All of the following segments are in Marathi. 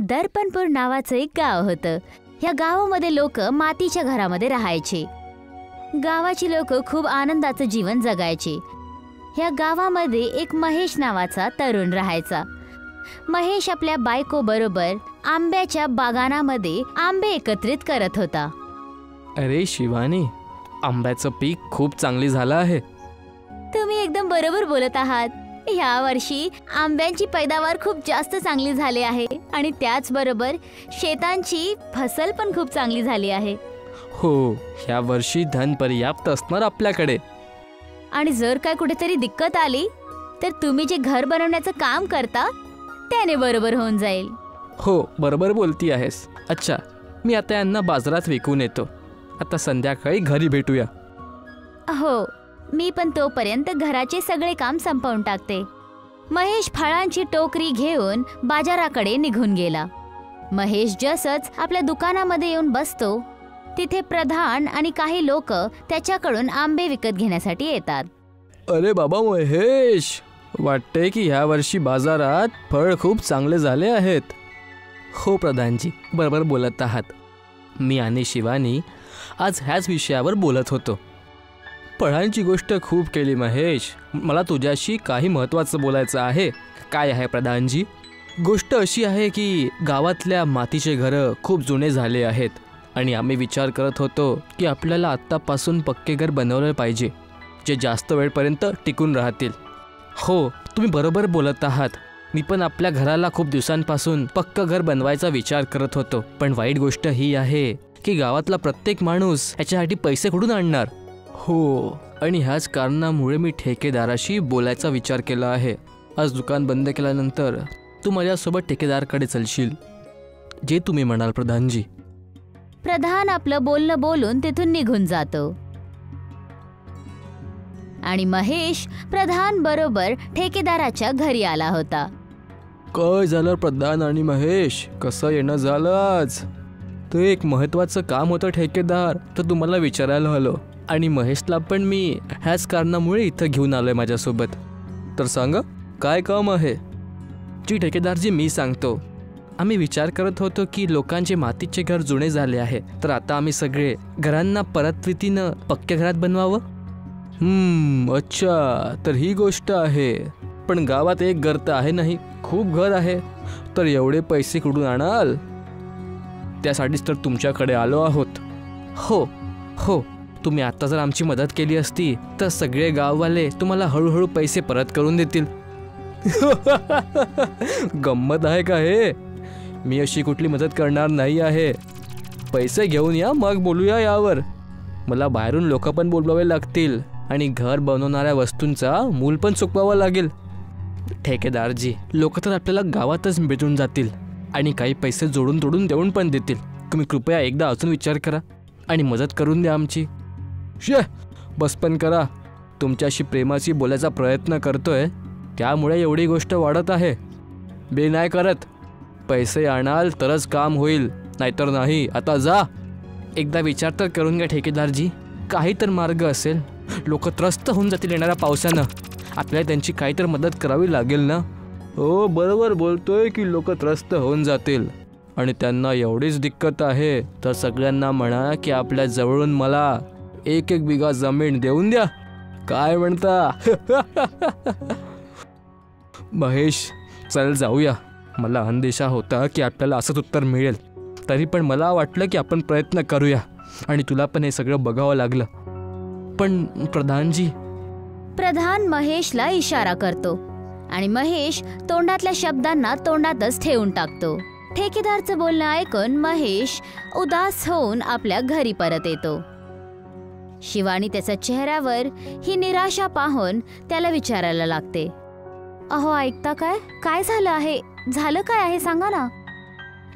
दर्पणपूर नावाचं एक गाव होतं. या गावामध्ये लोक मातीच्या घरामध्ये राहायचे. गावाची लोक खूप आनंदाचं जीवन जगायचे. या गावामध्ये एक महेश नावाचा तरुण राहायचा. महेश आपल्या बायको बरोबर आंब्याच्या बागानामध्ये आंबे एकत्रित करत होता. अरे शिवानी, आंब्याचं पीक खूप चांगली झालं आहे. तुम्ही एकदम बरोबर बोलत आहात. या वर्षी आंब्यांची पैदावार खूप जास्त चांगली झाली आहे आणि त्याचबरोबर शेतांची फसल पण खूप चांगली झाली आहे. हो, या वर्षी धन पर्याप्त असणार आपल्याकडे. आणि जर काय कुठेतरी दिक्कत आली तर तुम्ही जे घर बनवण्याचं काम करता त्याने बरोबर होऊन जाईल. हो, बरोबर बोलती आहेस. अच्छा, मी आता यांना बाजारात विकून येतो. आता संध्याकाळी घरी भेटूया. हो, मी पण तोपर्यंत घराचे सगळे काम संपवून टाकते. महेश फळांची टोकरी घेऊन बाजाराकडे निघून गेला. महेश जसंच आपल्या दुकानामध्ये येऊन बसतो तिथे प्रधान आणि काही लोक त्याच्याकडून आंबे विकत घेण्यासाठी येतात. अरे बाबा महेश, वाटते की ह्या वर्षी बाजारात फळ खूप चांगले झाले आहेत. हो प्रधानजी, बरोबर बोलत आहात. मी आणि शिवानी आज ह्याच विषयावर बोलत होतो. फळांची गोष्ट खूप केली महेश. मला तुझ्याशी काही महत्त्वाचं बोलायचं आहे. काय आहे प्रधानजी? गोष्ट अशी आहे की गावातल्या मातीचे घरं खूप जुने झाले आहेत आणि आम्ही विचार करत होतो की आपल्याला आत्तापासून पक्के घर बनवलं पाहिजे, जे जास्त वेळपर्यंत टिकून राहतील. हो, तुम्ही बरोबर बोलत आहात. मी पण आपल्या घराला खूप दिवसांपासून पक्कं घर बनवायचा विचार करत होतो. पण वाईट गोष्ट ही आहे की गावातला प्रत्येक माणूस याच्यासाठी पैसे कुठून आणणार. हो, आणि ह्याच कारणामुळे मी ठेकेदाराशी बोलायचा विचार केला आहे. आज दुकान बंद केल्यानंतर तू माझ्यासोबत ठेकेदारकडे चलशील, जे तुम्ही म्हणाल प्रधानजी. प्रधान आपलं बोलणं बोलून तिथून निघून जातो आणि महेश प्रधान बरोबर ठेकेदाराच्या घरी आला होता. काय झालं प्रधान आणि महेश, कसं येणं झालं आज? ते एक महत्त्वाचं काम होतं ठेकेदार, तर तुम्हाला विचारायला आलो. आणि महेशला पण मी ह्याच कारणामुळे इथं घेऊन आलोय माझ्यासोबत. तर सांगा, काय काम आहे? जी ठेकेदारजी, मी सांगतो. आम्ही विचार करत होतो की लोकांचे मातीचे घर जुने झाले आहे, तर आता आम्ही सगळे घरांना परतवीतीनं पक्क्या घरात बनवावं. अच्छा, तर ही गोष्ट आहे. पण गावात एक घर तर आहे नाही, खूप घर आहे. तर एवढे पैसे कुठून आणाल? त्यासाठीच तर तुमच्याकडे आलो आहोत. हो हो, तुम्ही आता जर आमची मदत केली असती तर सगळे गाववाले तुम्हाला हळूहळू पैसे परत करून देतील. गंमत आहे का हे? मी अशी कुठली मदत करणार नाही आहे. पैसे घेऊन या, मग बोलूया यावर. मला बाहेरून लोक पण बोलवावे लागतील आणि घर बनवणाऱ्या वस्तूंचा मूल पण चुकवावं लागेल. ठेकेदारजी, लोक तर आपल्याला गावातच भेटून जातील आणि काही पैसे जोडून तोडून देऊन पण देतील. तुम्ही कृपया एकदा अजून विचार करा आणि मदत करून द्या आमची. बस पण करा. तुमच्याशी प्रेमाची बोलायचा प्रयत्न करतोय, त्यामुळे एवढी गोष्ट वाढत आहे. बे नाही करत. पैसे आणाल तरच काम होईल, नाहीतर नाही. आता जा. एकदा विचार तर करून घ्या ठेकेदारजी. काही तर मार्ग असेल. लोक त्रस्त होऊन जातील येणाऱ्या पावसानं. आपल्याला त्यांची काही तर मदत करावी लागेल ना. हो, बरोबर बोलतोय की लोक त्रस्त होऊन जातील आणि त्यांना एवढीच दिक्कत आहे तर सगळ्यांना म्हणा की आपल्या जवळून मला 1 बिघा जमीन देऊन द्या. काय म्हणता? महेश, चल जाऊया. मला अंदेशा होता की आपल्याला असंच उत्तर मिळेल, तरी पण मला वाटलं की आपण प्रयत्न करूया. आणि तुला पण हे सगळं बघावं लागलं. पण प्रधानजी. प्रधान महेशला इशारा करतो आणि महेश तोंडातल्या शब्दांना तोंडातच ठेवून टाकतो. ठेकेदारचं बोलणं ऐकून महेश उदास होऊन आपल्या घरी परत येतो. शिवानी त्याच्या चेहऱ्यावर ही निराशा पाहून त्याला विचारायला लागते, अहो ऐकता काय? काय झालं आहे? झालं काय आहे सांगा ना.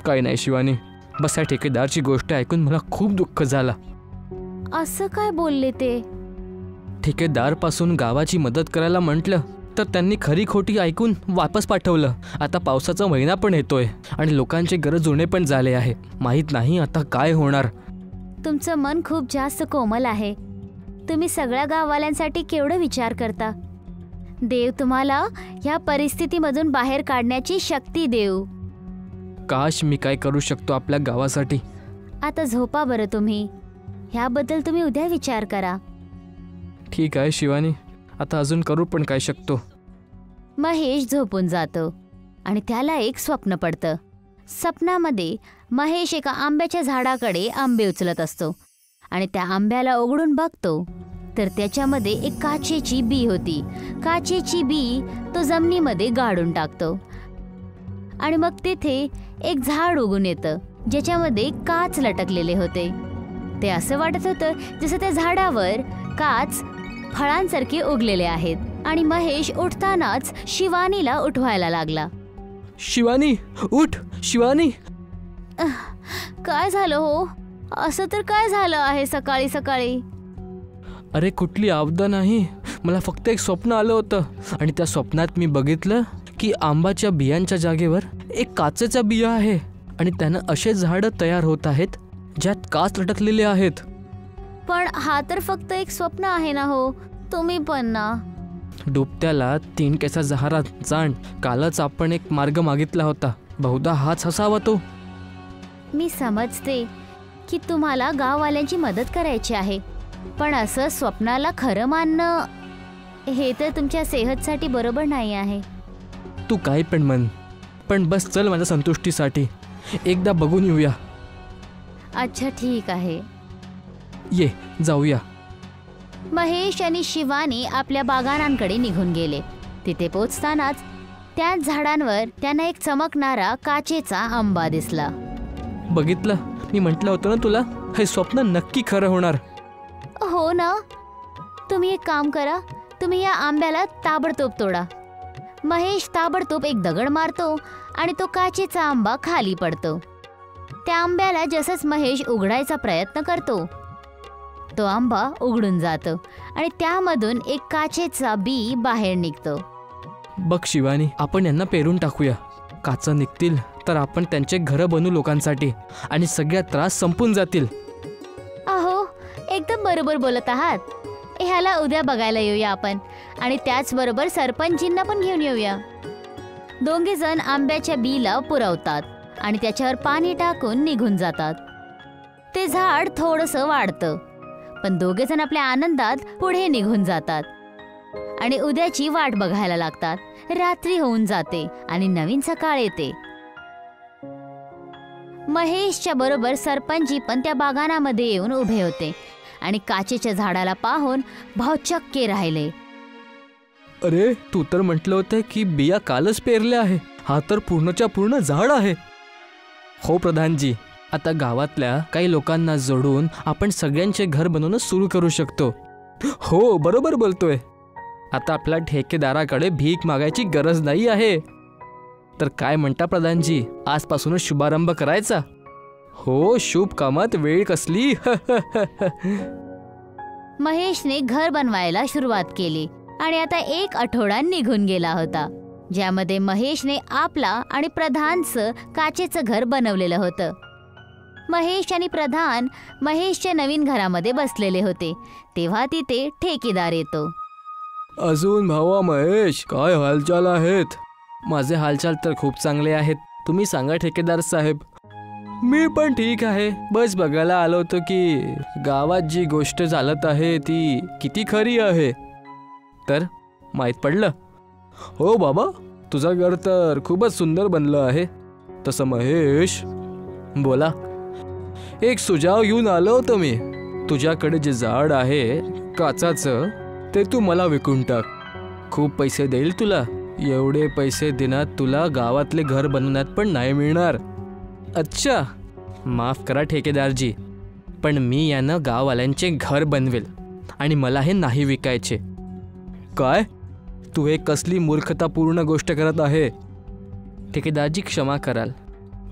काही नाही शिवानी, बस या ठेकेदारची गोष्ट ऐकून मला खूप दुःख झालं. असं काय बोलले ते? ठेकेदार पासून गावाची मदत करायला म्हटलं तर त्यांनी खरी खोटी ऐकून वापस पाठवलं. आता पावसाचा महिना पण येतोय आणि लोकांचे घर जुने पण झाले आहे. माहित नाही आता काय होणार. तुमचं मन खूप जास्त कोमल आहे. तुम्ही सगळ्या गाववाल्यांसाठी केवढं विचार करता. देव तुम्हाला या परिस्थितीमधून बाहेर काढण्याची शक्ती देऊ. काश मी काय करू शकतो आपल्या गावासाठी. आता झोपा बरं तुम्ही. ह्याबद्दल तुम्ही उद्या विचार करा. ठीक आहे शिवानी, आता अजून करू पण काय शकतो. महेश झोपून जातो आणि त्याला एक स्वप्न पडतं. स्वप्नामध्ये महेश एका आंब्याच्या झाडाकडे आंबे उचलत असतो आणि त्या आंब्याला उघडून बघतो तर त्याच्यामध्ये एक काचेची बी होती. काचेची बी तो जमिनीमध्ये गाडून टाकतो आणि मग तिथे एक झाड उगून येतं ज्याच्यामध्ये काच लटकलेले होते. ते असं वाटत होतं जसं त्या झाडावर काच फळांसारखे उगलेले आहेत आणि महेश उठतानाच शिवानीला उठवायला लागला. शिवानी उठ, शिवानी. काय झालं हो? असं तर काय झालं आहे सकाळी सकाळी? अरे कुठली आपदा नाही, मला फक्त एक स्वप्न आलं होतं आणि त्या स्वप्नात मी बघितलं की आंबाच्या बियांच्या जागेवर एक काचेचा बिया आहे आणि त्यानं असे झाडं तयार होत आहेत ज्यात काच लटकलेले आहेत. पण हा तर फक्त एक स्वप्न आहे ना हो, तुम्ही पण ना. डुबत्याला 3 केसा जहारात जाण. कालच आपण एक मार्ग मागितला होता, बहुधा हाच असावा तो. मी समजते की तुम्हाला गाववाल्यांची मदत करायची आहे, पण असं स्वप्नाला खरं मानणं हे तर तुमच्या सेहतसाठी बरोबर नाही आहे. तू काय पण म्हण, पण बस चल माझ्या संतुष्टीसाठी एकदा बघून येऊया. अच्छा ठीक आहे, ये जाऊया. महेश आणि शिवानी आपल्या बागानांकडे निघून गेले. तिथे पोचतानाच त्या झाडांवर त्यांना एक चमकणारा काचेचा आंबा दिसला. बघितलं, मी म्हटलं होतं ना तुला, हे स्वप्न नक्की खरं होणार. हो ना. तुम्ही एक काम करा, तुम्ही या आंब्याला ताबडतोब तोडा. महेश ताबडतोब एक दगड मारतो आणि तो काचेचा आंबा खाली पडतो. त्या आंब्याला जसंच महेश उघडायचा प्रयत्न करतो तो आंबा उघडून जातो आणि त्यामधून एक काचेचा बी बाहेर निघतो. बघ शिवानी, आपण यांना पेरून टाकूया. काचा निघतील तर आपण त्यांचे घरं बनवू लोकांसाठी आणि सगळ्या त्रास संपून जातील. अहो, एकदम बरोबर बोलत आहात. ह्याला उद्या बघायला येऊया आपण आणि त्याचबरोबर सरपंचींना पण घेऊन येऊया. दोघे जण आंब्याच्या बीला पुरवतात आणि त्याच्यावर पाणी टाकून निघून जातात. ते झाड थोडंसं वाढतं, पण दोघे जण आपल्या आनंदात पुढे निघून जातात आणि उद्याची वाट बघायला लागतात. रात्री होऊन जाते आणि नवीन सकाळ येते. महेशच्या बरोबर सरपंची पण त्या बागानामध्ये येऊन उभे होते आणि काचेच्या झाडाला पाहून भावचक्के राहिले. अरे, तू तर म्हटलं होतं की बिया कालच पेरल्या आहे, हा तर पूर्णच्या पूर्ण झाड आहे. हो प्रधानजी, आता गावातल्या काही लोकांना जोडून आपण सगळ्यांचे घर बनवणं सुरू करू शकतो. हो, बरोबर बोलतोय. आता आपल्या ठेकेदाराकडे भीक मागायची गरज नाही आहे. तर काय म्हणता प्रधानजी, आजपासूनच शुभारंभ करायचा? हो, शुभ कामात वेळ कसली. महेशने घर बनवायला सुरुवात केली आणि आता 1 आठवडा निघून गेला होता, ज्यामध्ये महेशने आपला आणि प्रधानचं काचेचं घर बनवलेलं होतं. महेश आणि प्रधान महेशच्या नवीन घरामध्ये बसलेले होते तेव्हा तिथे ठेकेदार येतो. अजून भावा महेश, काय हालचाल आहेत? माझे हालचाल तर खूप चांगले आहेत. तुम्ही सांगा ठेकेदार साहेब. मी पण ठीक आहे. बस बघायला आलो होतो की गावात जी गोष्ट चालत आहे ती किती खरी आहे. तर माहीत पडलं? हो बाबा, तुझं घर तर खूपच सुंदर बनलं आहे. तसं महेश, बोला. एक सुझाव घेऊन आलो होतो मी. तुझ्याकडे जे झाड आहे काचाचं, ते तू मला विकून टाक. खूप पैसे देईल तुला. एवढे पैसे देण्यात तुला गावातले घर बनवण्यात पण नाही मिळणार. अच्छा, माफ करा ठेकेदारजी, पण मी यानं गाववाल्यांचे घर बनवेल आणि मला हे नाही विकायचे. काय? तू हे कसली मूर्खतापूर्ण गोष्ट करत आहे? ठेकेदारजी क्षमा कराल,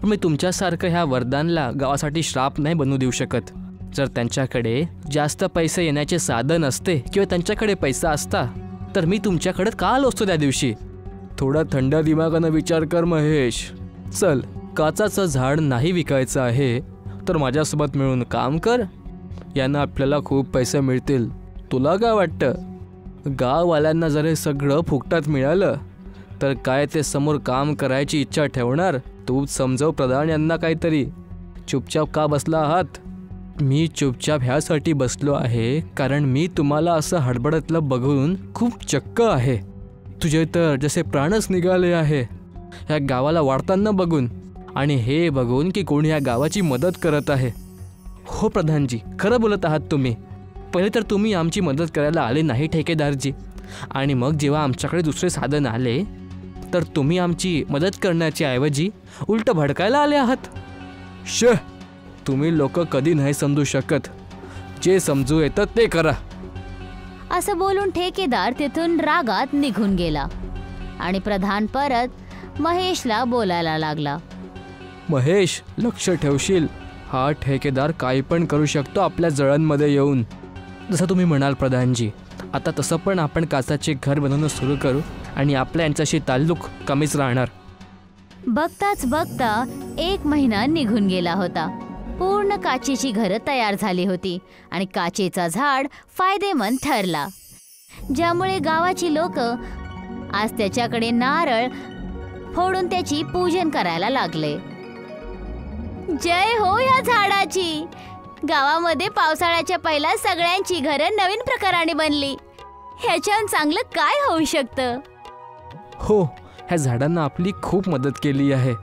पण मी तुमच्यासारखं ह्या वरदानला गावासाठी श्राप नाही बनवू देऊ शकत. जर त्यांच्याकडे जास्त पैसे येण्याचे साधन असते किंवा त्यांच्याकडे पैसा असता तर मी तुमच्याकडे का आलो असतो त्या दिवशी. थोडा थंड दिमागानं विचार कर महेश. चल, काचाचं झाड नाही विकायचं आहे तर माझ्यासोबत मिळून काम कर. यानं आपल्याला खूप पैसे मिळतील. तुला काय वाटतं? गाववाल्यांना जर हे सगळं फुकटात मिळालं तर काय ते समोर काम करायची इच्छा ठेवणार? तूच समजव प्रधान यांना काहीतरी. चुपचाप का बसला आहात? मी चुपचाप ह्यासाठी बसलो आहे कारण मी तुम्हाला असं हडबडतलं बघून खूप चक्क आहे. तुझे तर जसे प्राणच निघाले आहे ह्या गावाला वाढताना बघून, आणि हे बघून की कोणी ह्या गावाची मदत करत आहे. हो प्रधानजी, खरं बोलत आहात तुम्ही. पहिले तर तुम्ही आमची मदत करायला आले नाही ठेकेदारजी, आणि मग जेव्हा आमच्याकडे दुसरे साधन आले तर तुम्ही आमची मदत करण्याच्या ऐवजी उलट भडकायला आले आहात. तुम्ही लोक कधी नाही समजू शकत. जे समजू येतं ते करा. असं बोलून ठेकेदार तिथून रागात निघून गेला आणि प्रधान परत महेशला बोलायला लागला. महेश, लक्ष ठेवशील, हा ठेकेदार काही पण करू शकतो आपल्या जळणमध्ये येऊन. जसं तुम्ही म्हणाल प्रधानजी. आता तसं पण आपण काचाचे घर बनवणं सुरू करू आणि आपल्या यांच्याशी ताल्लुक कमीच राहणार. बघताच बघता 1 महिना निघून गेला होता. पूर्ण काचेची घरं तयार झाली होती आणि काचेचा झाड फायदेमंद ठरला, ज्यामुळे गावाची लोक आज त्याच्याकडे नारळ फोडून त्याची पूजन करायला लागले. जय हो या झाडाची. गावामध्ये पावसाळ्याच्या पहिला सगळ्यांची घरं नवीन प्रकाराने बनली. ह्याच्याहून चांगलं काय होऊ शकतं? हो, ह्या झाडांना आपली खूप मदत केली आहे.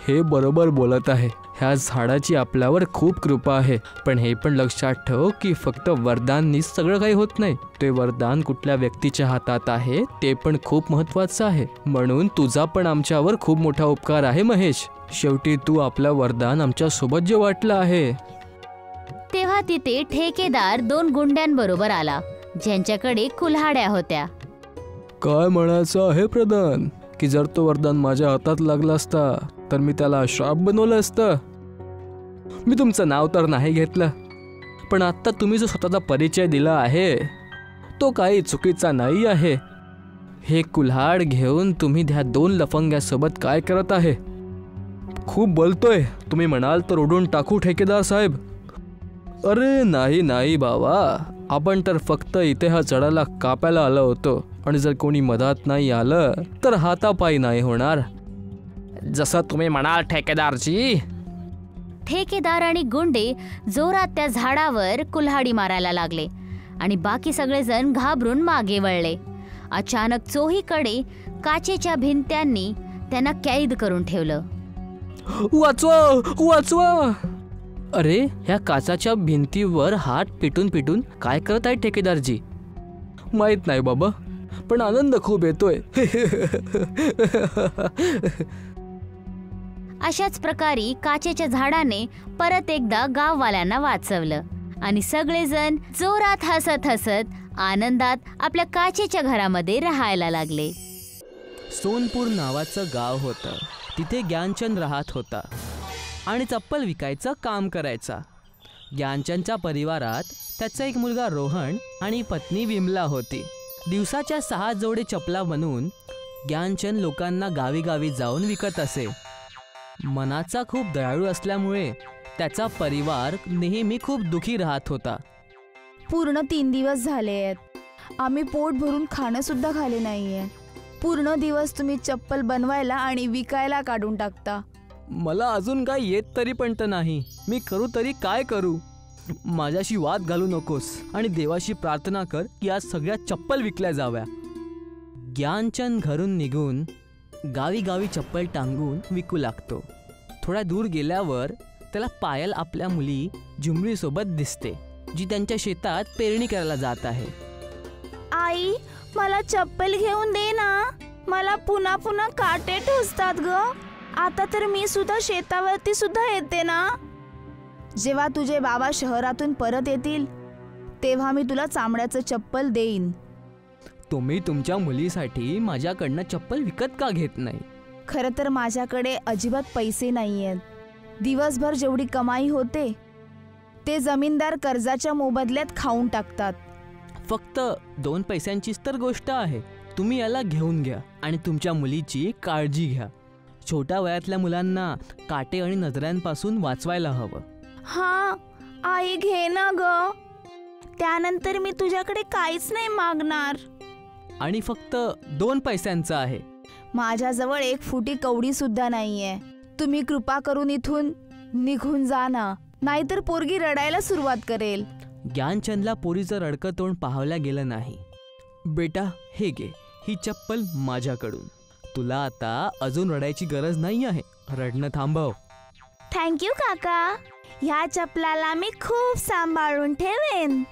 हे बरोबर बोलत आहे. ह्या झाडाची आपल्यावर खूप कृपा आहे. पण हे पण लक्षात ठेव की फक्त वरदाननीच सगळं काही होत नाही. ते वरदान कुठल्या व्यक्तीच्या हातात आहे ते पण खूप महत्त्वाचं आहे. म्हणून तुझा पण आमच्यावर खूप मोठा उपकार आहे महेश. शेवटी तू आपलं वरदान आमच्या सोबत जे वाटलं आहे. तेव्हा तिथे ठेकेदार 2 गुंड्यांबरोबर आला, ज्यांच्याकडे कुल्हाड्या होत्या. काय म्हणायचं आहे प्रधान, की जर तो वरदान माझ्या हातात लागला असता तर मी त्याला श्राप बनवलं असतं. मी तुमचं नाव तर नाही घेतलं, पण आत्ता तुम्ही जो स्वतःचा परिचय दिला आहे तो काही चुकीचा नाही आहे. हे कुल्हाड घेऊन तुम्ही त्या 2 लफंग्यासोबत काय करत आहे? खूप बोलतोय. तुम्ही म्हणाल तर ओढून टाकू ठेकेदार साहेब. अरे नाही नाही बाबा, आपण तर फक्त इथे हा झाडाला कापायला आलो होतो, आणि जर कोणी मदत नाही आलं तर हातापायी नाही होणार. जसं तुम्ही म्हणाल ठेकेदारजी. ठेकेदार आणि गुंडे जोरात त्या झाडावर कुल्हाडी मारायला लागले आणि बाकी सगळेजण घाबरून मागे वळले. अचानक चोहीकडे काचेच्या भिंत्यांनी त्यांना कैद करून ठेवलं. वाचवा वाचवा. अरे, ह्या काचाच्या भिंतीवर हात पिटून पिटून काय करत आहे ठेकेदारजी? माहित नाही बाबा, पण आनंद खूप येतोय. अशाच प्रकारे काचेच्या झाडाने परत एकदा गाववाल्यांना वाचवलं आणि सगळेजण जोरात हसत हसत आनंदात आपल्या काचेच्या घरामध्ये राहायला लागले. सोनपूर नावाचं गाव होतं. तिथे ज्ञानचंद राहत होता आणि चप्पल विकायचं काम करायचा. ज्ञानचंदच्या परिवारात त्याचा एक मुलगा रोहन आणि पत्नी विमला होती. दिवसाच्या 6 जोडे चपला बनवून ज्ञानचंद लोकांना गावी गावी जाऊन विकत असे. मनाचा खूप दयाळू असल्यामुळे त्याचा परिवार नेहमी खूप दुखी राहत होता. पूर्ण 3 दिवस झाले आहेत, आम्ही पोट भरून खाणं सुद्धा खाले नाहीये. पूर्ण दिवस तुम्ही चप्पल बनवायला आणि विकायला काढून टाकता. मला अजून काय येत तरी पण तर नाही. मी करू तरी काय करू? माझ्याशी वाद घालू नकोस आणि देवाशी प्रार्थना कर की आज सगळ्या चप्पल विकल्या जाव्या. ज्ञानचंद घरून निघून गावी गावी चप्पल टांगून विकू लागतो. थोड्या दूर गेल्यावर त्याला पायल आपल्या मुली झुमरीसोबत दिसते, जी त्यांच्या शेतात पेरणी करायला जात आहे. आई, मला चप्पल घेऊन दे ना. मला पुन्हा पुन्हा काटे टोचतात ग. आता तर मी सुद्धा शेतावरती सुद्धा येते ना. जेव्हा तुझे बाबा शहरातून परत येतील तेव्हा मी तुला चामड्याचं चप्पल देईन. तुम्ही तुमच्या मुलीसाठी माझ्याकडनं चप्पल विकत का घेत नाही? खरं तर माझ्याकडे अजिबात पैसे नाही आहेत. दिवसभर जेवढी कमाई होते ते जमीनदार कर्जाच्या मोबदल्यात खाऊन टाकतात. फक्त 2 पैशांचीच तर गोष्ट आहे. तुम्ही याला घेऊन घ्या आणि तुमच्या मुलीची काळजी घ्या. छोट्या वयातल्या मुलांना काटे आणि नजरांपासून वाचवायला हवं. हा आई, घे ना ग. त्यानंतर मी तुझ्याकडे काहीच नाही मागणार. आणि फक्त 2 पैशांचं आहे. माझ्याजवळ 1 फुटी कवडी सुद्धा नाहीये. तुम्ही कृपा करून इथून निघून जा ना, नाहीतर पोरगी रडायला सुरुवात करेल. ज्ञानचंदला पोरीचं रडकं तोंड पाहावल्या गेलं नाही. बेटा हे घे, ही चप्पल माझ्याकडून. तुला आता अजून रडायची गरज नाही आहे. रडणं थांबव. थँक्यू काका. ह्या चपलाला मी खूप सांभाळून ठेवेन.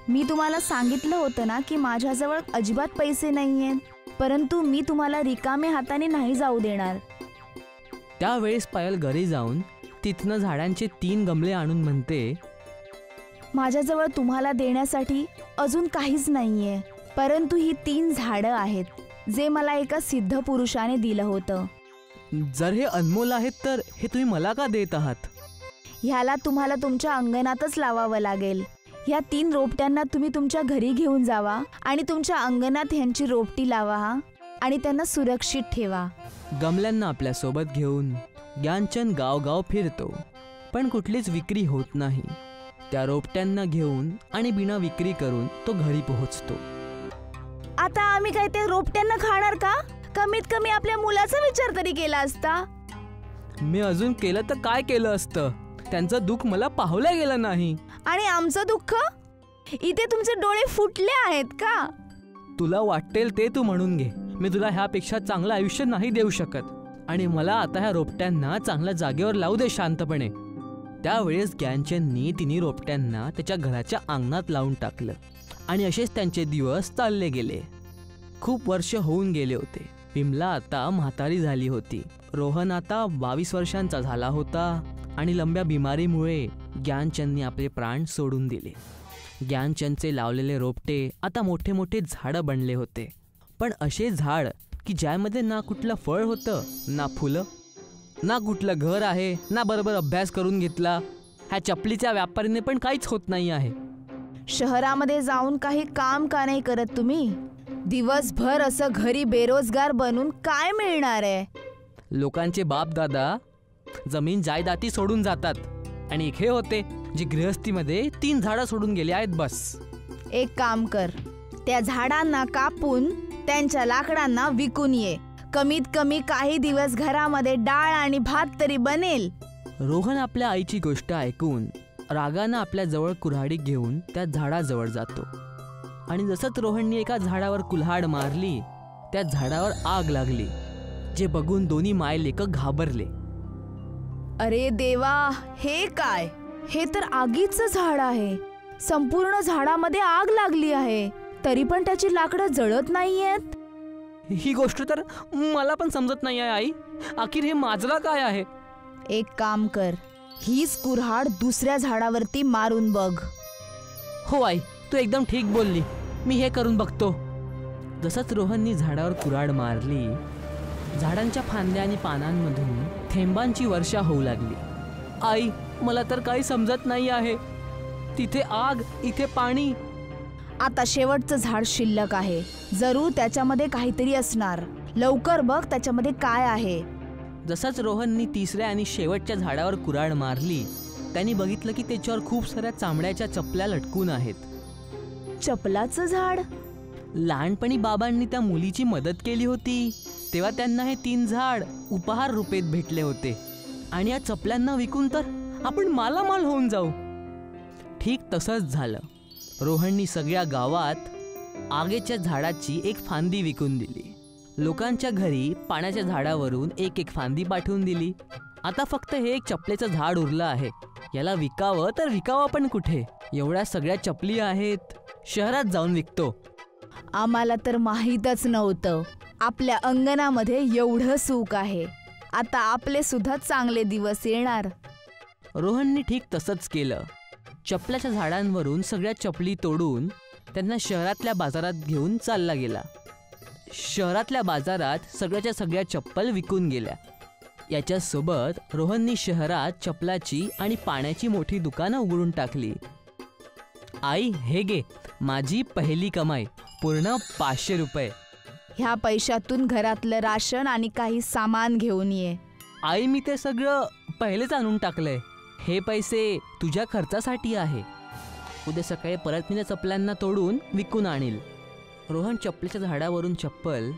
मी तुम्हाला सांगितलं होतं ना की माझ्याजवळ अजिबात पैसे नाहीयेत, परंतु मी तुम्हाला रिकामे हाताने नाही जाऊ देणार. त्यावेळेस पायल घरी जाऊन तिथनं झाडांचे 3 गमले आणून म्हणते, माझ्याजवळ तुम्हाला देण्यासाठी अजून काहीच नाहीये, परंतु ही 3 झाडं आहेत जे मला एका सिद्ध पुरुषाने दिलं होतं. जर हे अनमोल आहेत तर हे तुम्ही मला का देत आहात? ह्याला तुम्हाला तुमच्या अंगणातच लावावं लागेल. ह्या 3 रोपट्यांना तुम्ही तुमच्या घरी घेऊन जावा आणि तुमच्या अंगणात ह्यांची रोपटी लावा आणि त्यांना सुरक्षित ठेवा. गमल्यांना आपल्यासोबत घेऊन ज्ञानचंद गावगाव फिरतो, पण कुठलीच विक्री होत नाही. त्या रोपट्यांना घेऊन आणि बिना विक्री करून तो घरी पोहोचतो. आता आम्ही काय ते रोपट्यांना खाणार का? कमीत कमी आपल्या मुलाचा विचार तरी केला असता. मी अजून केलं तर काय केलं असतं? त्यांचं दुःख मला पाहवलं गेलं नाही. आणि आमचं दुःख? इथे तुमचे डोळे फुटले आहेत का? तुला वाटेल ते तू म्हणून घे. मी तुला ह्यापेक्षा चांगलं आयुष्य नाही देऊ शकत आणि मला आता ह्या रोपट्यांना चांगल्या जागेवर लावू दे शांतपणे. त्यावेळेस ज्ञानचंदनी 3 रोपट्यांना त्याच्या घराच्या अंगणात लावून टाकलं आणि असेच त्यांचे दिवस चालले गेले. खूप वर्ष होऊन गेले होते. विमला आता म्हातारी झाली होती. रोहन आता 22 वर्षांचा झाला होता आणि लंब्या बिमारीमुळे ज्ञानचंदनी आपले प्राण सोडून दिले. ज्ञानचंदचे लावलेले रोपटे आता मोठे मोठे झाडं बनले होते, पण असे झाड की ज्यामध्ये ना कुठलं फळ होतं, ना फुलं, ना कुठलं घर आहे, ना बरोबर अभ्यास करून घेतला. ह्या चपलीच्या व्यापारीने पण काहीच होत नाही आहे. शहरामध्ये जाऊन काही काम का नाही करत तुम्ही? दिवसभर असं घरी बेरोजगार बनून काय मिळणार आहे? लोकांचे बाप दादा जमीन जायदाती सोडून जातात आणि हे होते जे गृहस्थीमध्ये 3 झाडं सोडून गेले आहेत बस. एक काम कर, त्या झाडांना कापून त्यांच्या लाकडांना विकून ये. कमीत कमी काही दिवस घरामध्ये डाळ आणि भात तरी बनेल. रोहन आपल्या आईची गोष्ट ऐकून रागानं आपल्या जवळ कुऱ्हाडी घेऊन त्या झाडाजवळ जातो आणि जसंच रोहनने एका झाडावर कुल्हाड मारली, त्या झाडावर आग लागली, जे बघून दोन्ही मायलेकं घाबरले. अरे देवा, हे काय? हे तर आगीचं झाड आहे. संपूर्ण झाडामध्ये आग लागली आहे, तरी पण त्याची लाकडं जळत नाहीयेत. ही गोष्ट तर मला पण समजत नाही आहे आई. अखेर हे माजरा काय आहे? एक काम कर, हीच कुऱ्हाड दुसऱ्या झाडावरती मारून बघ. हो आई, तू एकदम ठीक बोलली. मी हे करून बघतो. जसंच रोहननी झाडावर कुऱ्हाड मारली, झाडांच्या फांद्या आणि पानांमधून थेंबांची वर्षा होऊ लागली. आई, मला तर काही समजत नाही आहे. तिथे आग, इथे पाणी. आता शेवटचं झाड शिल्लक आहे. जरूर त्याच्यामध्ये काहीतरी असणार. लवकर बघ त्याच्यामध्ये काय आहे. जसंच रोहननी 3ऱ्या आणि शेवटच्या झाडावर कुऱ्हाड मारली, त्यांनी बघितलं की त्याच्यावर खूप साऱ्या चामड्याच्या चपल्या लटकून आहेत. चपलाचं झाड? लहानपणी बाबांनी त्या मुलीची मदत केली होती, तेव्हा त्यांना हे 3 झाड उपहार रूपेत भेटले होते आणि या चपल्यांना विकून तर आपण मालामाल होऊन जाऊ. ठीक तसंच झालं. रोहननी सगळ्या गावात आगेच्या झाडाची एक फांदी विकून दिली. लोकांच्या घरी पाण्याच्या झाडावरून एक फांदी पाठवून दिली. आता फक्त हे एक चपलेचं झाड उरलं आहे. याला विकावं तर विकावं पण कुठे? एवढ्या सगळ्या चपली आहेत, शहरात जाऊन विकतो. आम्हाला तर माहीतच नव्हतं आपल्या अंगणामध्ये एवढं सुख आहे. आता आपले सुद्धा चांगले दिवस येणार. रोहननी ठीक तसंच केलं. चपलाच्या झाडांवरून सगळ्या चपली तोडून त्यांना शहरातल्या बाजारात घेऊन चालला गेला. शहरातल्या बाजारात सगळ्याच्या सगळ्या चप्पल विकून गेल्या. याच्यासोबत रोहननी शहरात चपलाची आणि पाण्याची मोठी दुकानं उघडून टाकली. आई, हे घे माझी पहिली कमाई, पूर्ण 500 रुपये. ह्या पैशातून घरातलं राशन आणि काही सामान घेऊन ये. आई, मी ते सगळं पहिलेच आणून टाकलंय. हे पैसे तुझ्या खर्चासाठी आहे. उद्या सकाळी परत मी त्या चपल्यांना तोडून विकून आणील. रोहन चपलेच्या झाडावरून चप्पल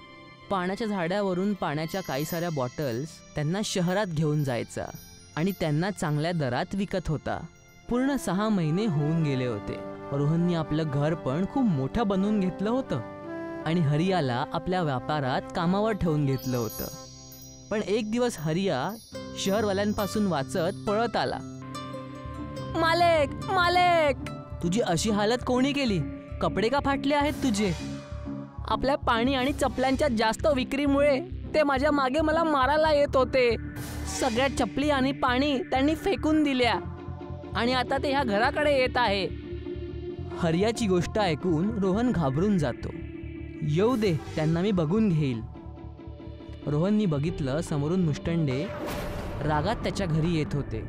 पाण्याच्या झाडावरून पाण्याच्या काही साऱ्या बॉटल्स त्यांना शहरात घेऊन जायचा आणि त्यांना चांगल्या दरात विकत होता. पूर्ण 6 महिने होऊन गेले होते. रोहननी आपलं घर पण खूप मोठं बनवून घेतलं होतं आणि हरियाला आपल्या व्यापारात कामावर ठेवून घेतलं होतं. पण एक दिवस हरिया शहरवाल्यांपासून वाचत पळत आला. मालक, मालक, तुझी अशी हालत कोणी केली? कपडे का फाटले आहेत तुझे? आपल्या पाणी आणि चपल्यांच्या जास्त विक्रीमुळे ते माझ्या मागे मला मारायला येत होते. सगळ्या चपली आणि पाणी त्यांनी फेकून दिल्या आणि आता ते ह्या घराकडे येत आहे. हरियाची गोष्ट ऐकून रोहन घाबरून जातो. येऊ दे, त्यांना मी बघून घेईल. रोहननी बघितलं समोरून मुष्टंडे रागात त्याच्या घरी येत होते.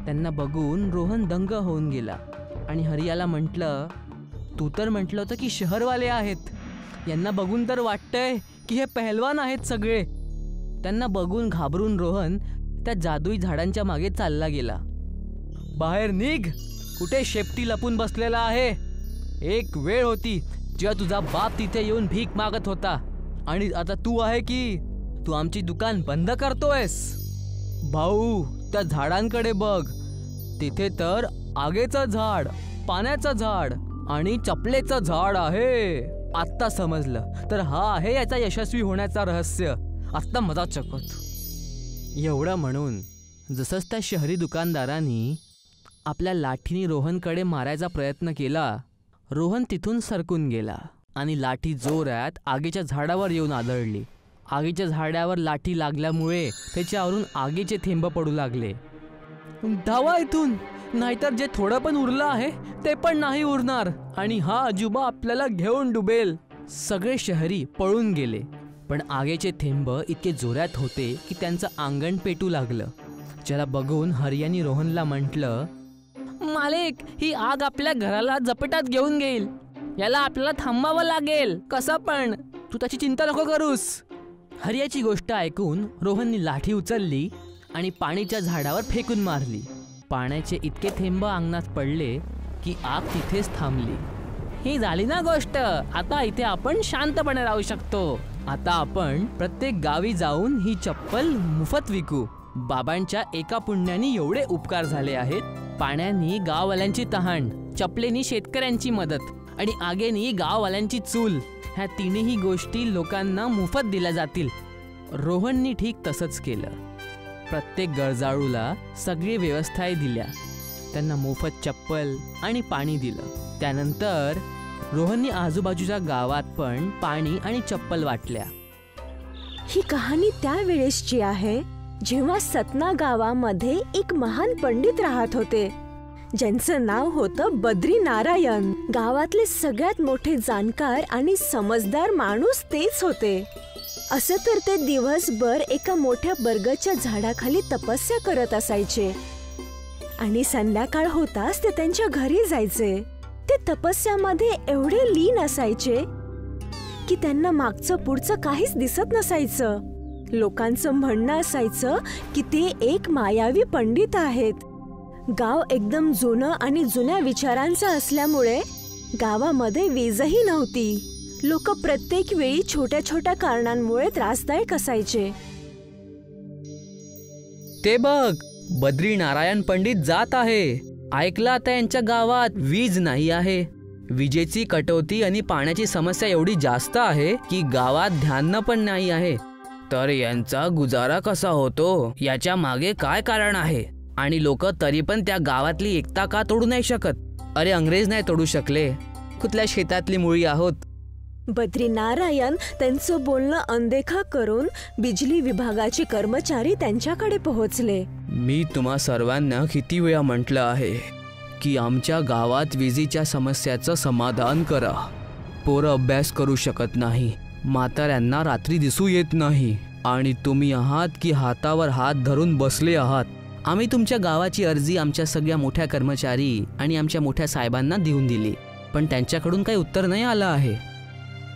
त्यांना बघून रोहन दंग होऊन गेला आणि हरियाला म्हटलं, तू तर म्हटलं होतं की शहरवाले आहेत. यांना बघून तर वाटतंय की हे पहलवान आहेत सगळे. त्यांना बघून घाबरून रोहन त्या जादुई झाडांच्या मागे चालला गेला. बाहेर निघ, कुठे शेपटी लपून बसलेला आहे? एक वेळ होती जेव्हा तुझा बाप तिथे येऊन भीक मागत होता आणि आता तू आहे की तू आमची दुकान बंद करतोयस? भाऊ, त्या झाडांकडे बघ. तिथे तर आगेचं झाड, पाण्याचं झाड आणि चपलेचं झाड आहे. आत्ता समजलं तर हा आहे याचा यशस्वी होण्याचा रहस्य. आत्ता मजा चकत. एवढं म्हणून जसंच त्या शहरी दुकानदारांनी आपल्या लाठीने रोहनकडे मारायचा प्रयत्न केला, रोहन तिथून सरकून गेला आणि लाठी जोरात आगीच्या झाडावर येऊन आदळली. आगीच्या झाडावर लाठी लागल्यामुळे त्याच्यावरून आगीचे थेंब पडू लागले. धावा इथून, नाहीतर जे थोडं पण उरलं आहे ते पण नाही उरणार आणि हा अजूबा आपल्याला घेऊन डुबेल. सगळे शहरी पळून गेले, पण आगीचे थेंब इतके जोरात होते की त्यांचं अंगण पेटू लागलं. ज्याला बघून हरियानी रोहनला म्हटलं, मालिक, ही आग आपल्या घराला झपाट्यात घेऊन घेईल. याला आपल्याला थांबावं लागेल कसं पण. तू त्याची चिंता नको करूस. हरियाची गोष्ट ऐकून रोहननी लाठी उचलली आणि पाणीच्या झाडावर फेकून मारली. पाण्याचे इतके थेंब अंगणात पडले की आग तिथेच थांबली. ही झाली ना गोष्ट. आता इथे आपण शांतपणे राहू शकतो. आता आपण प्रत्येक गावी जाऊन ही चप्पल मोफत विकू. बाबांच्या एका पुण्याने एवढे उपकार झाले आहेत. पाण्यानी गाववाल्यांची तहान, चपलेनी शेतकऱ्यांची मदत आणि आगेनी गाववाल्यांची चूल, ह्या तिन्ही गोष्टी लोकांना मोफत दिल्या जातील. रोहननी ठीक तसंच केलं. प्रत्येक गरजाळूला सगळी व्यवस्थाही दिल्या. त्यांना मोफत चप्पल आणि पाणी दिलं. त्यानंतर रोहननी आजूबाजूच्या गावात पण पाणी आणि चप्पल वाटल्या. ही कहाणी त्या वेळेसची आहे जेव्हा सतना गावामध्ये एक महान पंडित राहत होते, ज्यांचं नाव होतं बद्री नारायण. गावातले सगळ्यात मोठे जाणकार आणि समजदार माणूस तेच होते. असं तर ते दिवसभर एका मोठ्या बरगदच्या झाडाखाली तपस्या करत असायचे आणि संध्याकाळ होताच ते त्यांच्या घरी जायचे. ते तपस्यामध्ये एवढे लीन असायचे की त्यांना मागचं पुढचं काहीच दिसत नसायचं. लोकांचं म्हणणं असायचं की ते एक मायावी पंडित आहेत. गाव एकदम जुनं आणि जुन्या विचारांचं असल्यामुळे गावामध्ये वीजही नव्हती. लोक प्रत्येक वेळी छोट्या छोट्या कारणांमुळे त्रासदायक असायचे. ते बघ, बद्री नारायण पंडित जात आहे. ऐकलं, आता यांच्या गावात वीज नाही आहे. विजेची कटौती आणि पाण्याची समस्या एवढी जास्त आहे की गावात ध्यान पण नाही आहे. तर यांचा गुजारा कसा होतो याच्या मागे काय कारण आहे? आणि लोक तरी पण त्या गावातली एकता का तोडू नाही शकत? अरे, अंग्रेज नाही तोडू शकले, कुठल्या शेतातली मुळी आहोत. बद्री नारायण त्यांचं बोलणं अनदेखा करून बिजली विभागाचे कर्मचारी त्यांच्याकडे पोहोचले. मी तुम्हा सर्वांना किती वेळा म्हटलं आहे की आमच्या गावात विजेच्या समस्याचं समाधान करा. पोरं अभ्यास करू शकत नाही, म्हाताऱ्यांना रात्री दिसू येत नाही आणि तुम्ही आहात की हातावर हात धरून बसले आहात. आम्ही तुमच्या गावाची अर्जी आमच्या सगळ्या मोठ्या कर्मचारी आणि आमच्या मोठ्या साहेबांना देऊन दिली, पण त्यांच्याकडून काही उत्तर नाही आलं आहे.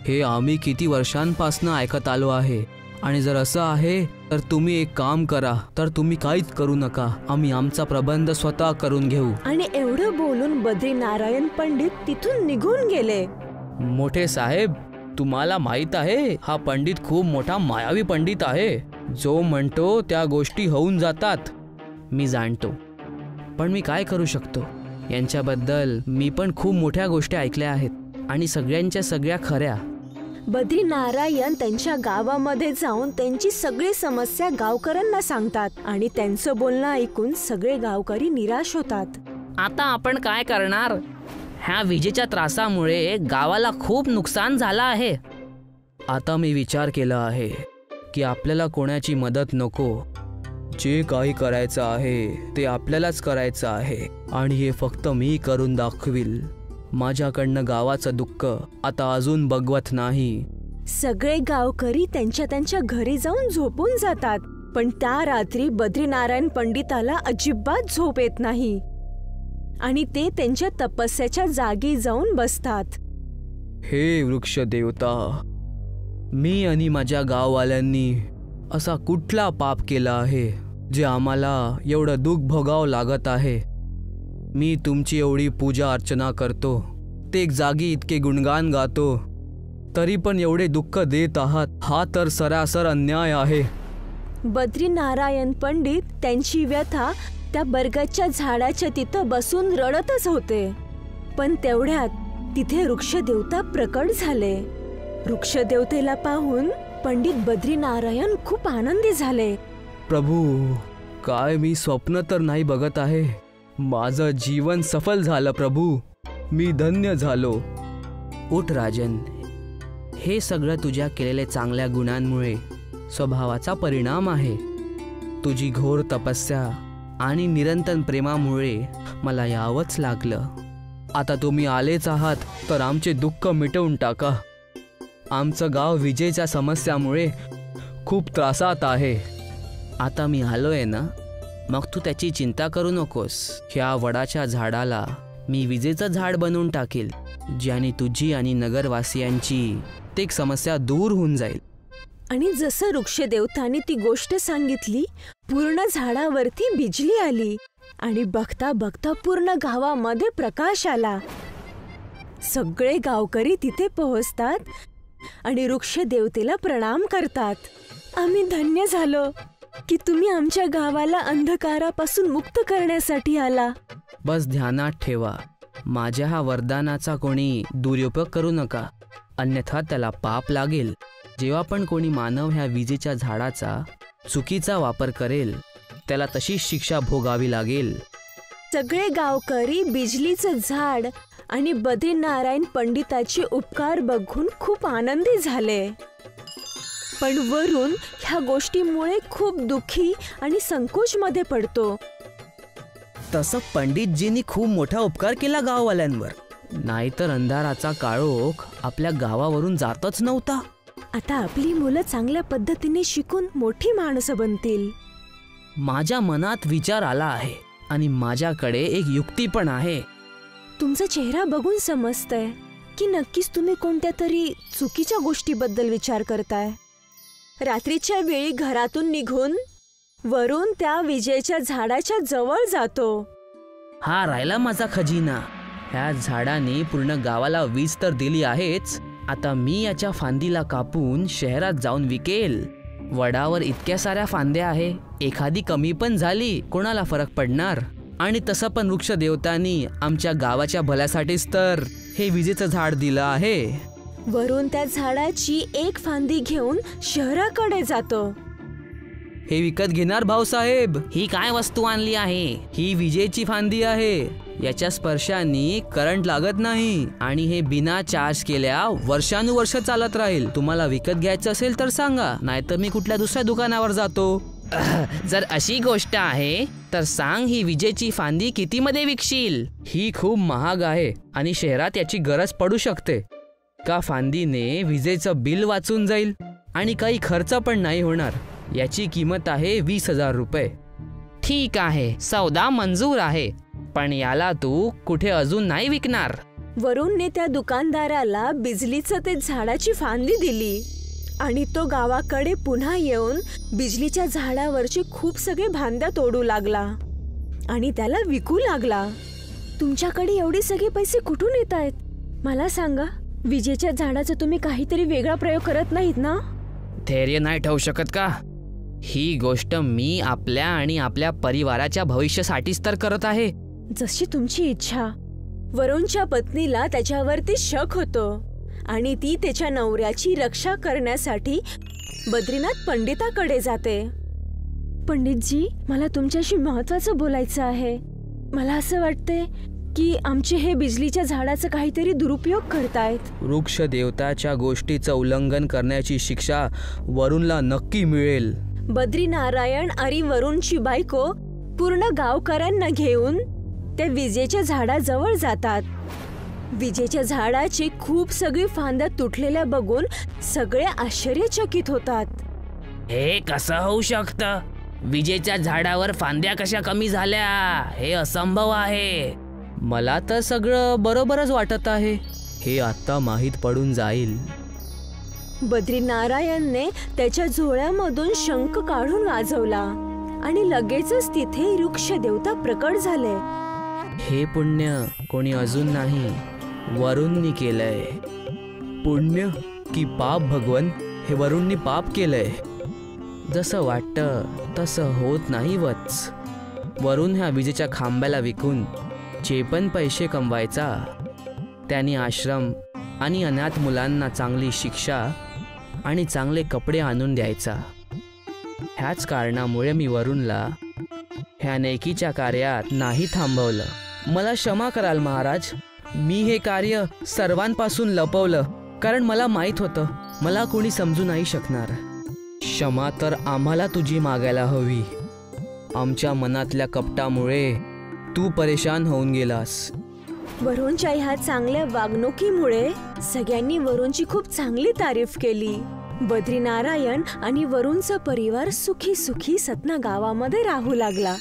हे आम्ही किती वर्षांपासून ऐकत आलो आहे. आणि जर असं आहे तर तुम्ही एक काम करा, तर तुम्ही काहीच करू नका. आम्ही आमचा प्रबंध स्वतः करून घेऊ. आणि एवढं बोलून बद्री नारायण पंडित तिथून निघून गेले. मोठे साहेब, तुम्हाला माहित आहे, हा पंडित खूप मोठा मायावी पंडित आहे, जो म्हणतो त्या गोष्टी होऊन जातात. मी जाणतो, पण मी काय करू शकतो? यांच्याबद्दल मी पण खूप मोठ्या गोष्टी ऐकल्या आहेत आणि सगळ्यांच्या सगळ्या खऱ्या. बद्रीनारायण त्यांच्या गावामध्ये जाऊन त्यांची सगळी समस्या गावकऱ्यांना सांगतात आणि त्यांचं बोलणं ऐकून सगळे गावकरी निराश होतात. आता आपण काय करणार? ह्या विजेच्या त्रासामुळे गावाला खूप नुकसान झालं आहे. आता मी विचार केला आहे की आपल्याला कोणाची मदत नको. जे काही करायचं आहे ते आपल्यालाच करायचं आहे आणि हे फक्त मी करून दाखवील. माझ्याकडनं गावाचं दुःख आता अजून बघवत नाही. सगळे गावकरी त्यांच्या त्यांच्या घरी जाऊन झोपून जातात, पण त्या रात्री बद्रीनारायण पंडिताला अजिबात झोप येत नाही आणि ते त्यांच्या तपस्याच्या जागी जाऊन बसतात. हे वृक्ष देवता, मी आणि माझ्या गाववाल्यांनी असा कुठला पाप केला आहे जे आम्हाला एवढं दुःख भोगावं लागत आहे? मी तुमची एवढी पूजा अर्चना करतो, प्रत्येक जागी इतके गुणगान गातो, तरी पण एवढे दुःख देत आहात. हा तर सरासर अन्याय आहे. बद्रीनारायण पंडित त्यांची व्यथा त्या बरगदच्या झाडाच्या तिथं बसून रडतच होते. पण तेवढ्यात तिथे वृक्षदेवता प्रकट झाले. वृक्षदेवतेला पाहून पंडित बद्रीनारायण खूप आनंदी झाले. प्रभू, काय मी स्वप्न तर नाही बघत आहे. माझं जीवन सफल झालं प्रभू. मी धन्य झालो. उठ राजन, हे सगळं तुझ्या केलेल्या चांगल्या गुणांमुळे स्वभावाचा परिणाम आहे. तुझी घोर तपस्या आणि निरंतर प्रेमामुळे मला यावंच लागलं. आता तुम्ही आलेच आहात तर आमचे दुःख मिटवून टाका. आमचं गाव विजेच्या समस्यामुळे खूप त्रासात आहे. आता मी आलोय ना, मग तू त्याची चिंता करू नकोस. ह्या वडाच्या झाडाला मी विजेचं झाड बनवून टाकेल, ज्याने तुझी आणि नगरवासियांची प्रत्येक समस्या दूर होऊन जाईल. आणि जसं वृक्षदेवताने ती गोष्ट सांगितली, पूर्ण झाडावरती बिजली आली आणि बघता बघता पूर्ण गावामध्ये प्रकाश आला. सगळे गावकरी तिथे पोहोचतात आणि वृक्षदेवतेला प्रणाम करतात. आम्ही धन्य झालो की तुम्ही आमच्या गावाला अंधकारापासून मुक्त करण्यासाठी आला. बस ध्यानात ठेवा, माझ्या हा वरदानाचा कोणी दुरुपयोग करू नका, अन्यथा त्याला पाप लागेल. जेव्हा पण कोणी मानव ह्या विजेच्या झाडाचा चुकीचा वापर करेल, त्याला तशीच शिक्षा भोगावी लागेल. सगळे गावकरी बिजलीचं झाड आणि बद्रीनारायण पंडिताचे उपकार बघून खूप आनंदी झाले. पण वरून ह्या गोष्टीमुळे खूप दुःखी आणि संकोचमध्ये पडतो. तसं पंडितजींनी खूप मोठा उपकार केला गाववाल्यांवर, नाहीतर अंधाराचा काळोख आपल्या गावावरून जातच नव्हता. आता आपली मुलं चांगल्या पद्धतीने शिकून मोठी माणसं बनतील. माझ्या मनात विचार आला आहे आणि माझ्याकडे एक युक्ती पण आहे. तुमचा चेहरा बघून समजतंय की नक्कीच तुम्ही कोणत्या तरी चुकीच्या गोष्टीबद्दल विचार करताय. रात्रीच्या वेळी घरातून निघून वरून त्या विजेच्या झाडाच्या जवळ जातो. हा राहिला माझा खजिना. ह्या झाडाने पूर्ण गावाला वीज तर दिली आहेच, आता मी याच्या फांदीला कापून शहरात जाऊन विकेल. वडावर इतक्या साऱ्या फांद्या आहे, एखादी कमी पण झाली कोणाला फरक पडणार. आणि तसं पण वृक्ष देवतांनी आमच्या गावाच्या भल्यासाठीच तर हे विजेचं झाड दिलं आहे. वरून त्या झाडाची एक फांदी घेऊन शहराकडे जातो. हे विकत घेणार भाऊसाहेब? ही काय वस्तू आणली आहे? ही विजेची फांदी आहे. याच्या स्पर्शाने करंट लागत नाही आणि हे बिना चार्ज केल्या वर्षानुवर्ष चालत राहील. तुम्हाला विकत घ्यायचं असेल तर सांगा, नाहीतर मी कुठल्या दुसऱ्या दुकानावर जातो. जर अशी गोष्ट आहे तर सांग, ही विजेची फांदी कितीमध्ये विकशील? ही खूप महाग आहे आणि शहरात याची गरज पडू शकते. का फांदीने विजेचं बिल वाचून जाईल आणि काही खर्च पण नाही होणार. याची किंमत आहे 20,000 रुपये. ठीक आहे, सौदा मंजूर आहे, पण याला तू कुठे अजून नाही विकणार. वरूनने त्या दुकानदाराला बिजलीचं ते झाडाची फांदी दिली आणि तो गावाकडे पुन्हा येऊन बिजलीच्या झाडावरचे खूप सगळे फांद्या तोडू लागला आणि त्याला विकू लागला. तुमच्याकडे एवढे सगळे पैसे कुठून येत आहेत? मला सांगा, विजेच्या झाडाचा तुम्ही काहीतरी वेगळा प्रयोग करत नाहीत ना? धैर्य नाही ठेवू शकत का? ही गोष्ट मी आपल्या आणि आपल्या परिवाराच्या भविष्यासाठीच तर करत आहे. जशी तुमची इच्छा. वरुणच्या पत्नीला त्याच्यावरती शक होतो आणि ती त्याच्या नवऱ्याची रक्षा करण्यासाठी बद्रीनाथ पंडिताकडे जाते. पंडितजी, मला तुमच्याशी महत्वाचं बोलायचं आहे. मला असं वाटते की आमचे हे बिजलीच्या झाडाचं काहीतरी दुरुपयोग करतायत. वृक्ष देवताच्या गोष्टीचं उल्लंघन करण्याची शिक्षा वरुणला नक्की मिळेल. बद्रीनारायण आणि वरुणची बायको पूर्ण गावकऱ्यांना घेऊन ते विजेच्या झाडाजवळ जातात. विजेच्या झाडाची खूप सगळी फांद्या तुटलेल्या बघून सगळे आश्चर्यचकित होतात. हे कसं होऊ शकतं? विजेच्या झाडावर फांद्या कशा कमी झाल्या? हे असंभव आहे. मला तर सगळं बरोबरच वाटत आहे. हे आता माहीत पडून जाईल. बद्रीनारायणने त्याच्या झोळ्यामधून शंख काढून वाजवला आणि लगेचच तिथे वृक्ष देवता प्रकट झाले. हे पुण्य कोणी अजून नाही, वरुणनी केलंय. पुण्य की पाप भगवन? हे वरुणनी पाप केलंय. जसं वाटतं तसं होत नाही वत्स. वरुण ह्या विजेच्या खांब्याला विकून जे पण पैसे कमवायचा त्याने आश्रम आणि अनाथ मुलांना चांगली शिक्षा आणि चांगले कपडे आणून द्यायचा. ह्याच कारणामुळे मी वरुणला ह्या नेकीच्या कार्यात नाही थांबवलं. मला क्षमा कराल महाराज. मी हे कार्य सर्वांपासून लपवलं कारण मला माहीत होतं मला कोणी समजू नाही शकणार. क्षमा तर आम्हाला तुझी मागायला हवी. आमच्या मनातल्या कपटामुळे तू परेशान होऊन गेलास. वरुणच्या ह्या चांगल्या वागणुकीमुळे सगळ्यांनी वरुणची खूप चांगली तारीफ केली. बद्रीनारायण आणि वरुणचा परिवार सुखी सुखी सतना गावामध्ये राहू लागला.